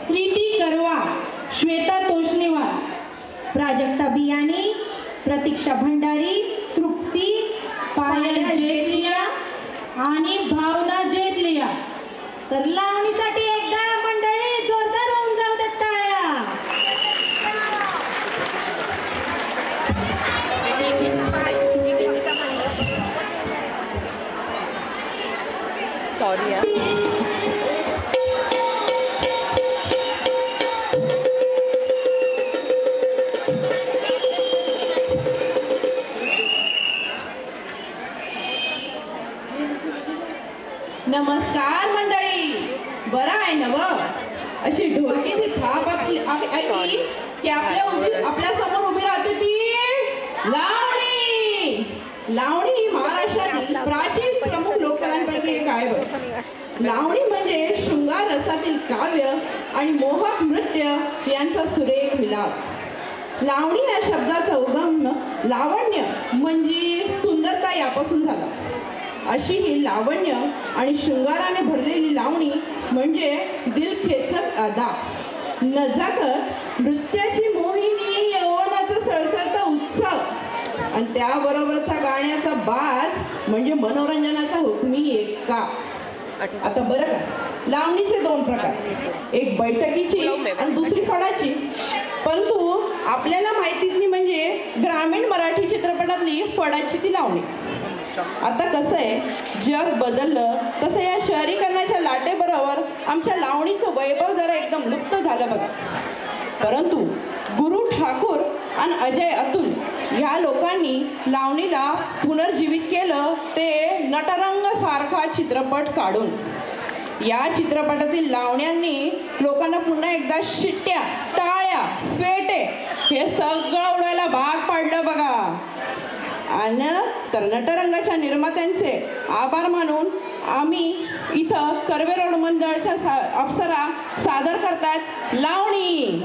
प्रीती करवा, श्वेता तोष्णीवाल, प्राजक्ता बियाणी, प्रतीक्षा भंडारी, तृप्ती, पायल जेतलिया आणि भावना जेतलिया. तर लावणीसाठी एकदा मंडळी जोरदार होऊन जाऊ देत टाळ्या. सॉरी यार. नमस्कार मंडळी, बरं आहे ना व अशी ढोलकीची थाप ऐकली की आपल्या समोर उभी राहते ती लावणी. लावणी ही महाराष्ट्रातील प्राचीन प्रमुख लोककलांपैकी एक आहे बघ. लावणी म्हणजे शृंगार रसातील काव्य आणि मोहक नृत्य यांचा सुरेख मिलाप. लावणी या शब्दाचा उगम लावण्य म्हणजे सुंदरता यापासून झाला. अशी ही लावण्य आणि शृंगाराने भरलेली लावणी म्हणजे दिलखेचक अदा, नजाकत, नृत्याची मोहिनी, यौवनाचा सळसळता उत्सव आणि त्याबरोबरचा गाण्याचा बाज म्हणजे मनोरंजनाचा हुकमी एका. आता बरं का, लावणीचे दोन प्रकार, एक बैठकीची आणि दुसरी फडाची. परंतु आपल्याला माहितीतली म्हणजे ग्रामीण मराठी चित्रपटातली फडाची ती लावणी. आता कसं आहे, जग बदललं तसं या शहरीकरणाच्या लाटेबरोबर आमच्या लावणीचं वैभव जरा एकदम लुप्त झालं बघा. परंतु गुरु ठाकूर आणि अजय अतुल ह्या लोकांनी लावणीला पुनर्जीवित केलं, ते नटरंग सारखा चित्रपट काढून. या चित्रपटातील लावण्यांनी लोकांना पुन्हा एकदा शिट्ट्या, टाळ्या, फेटे हे सगळं उडायला भाग पाडलं बघा. आणि तर नटरंगाच्या निर्मात्यांचे आभार मानून आम्ही इथं कर्वे रोड मंडळाच्या अप्सरा सादर करतात लावणी.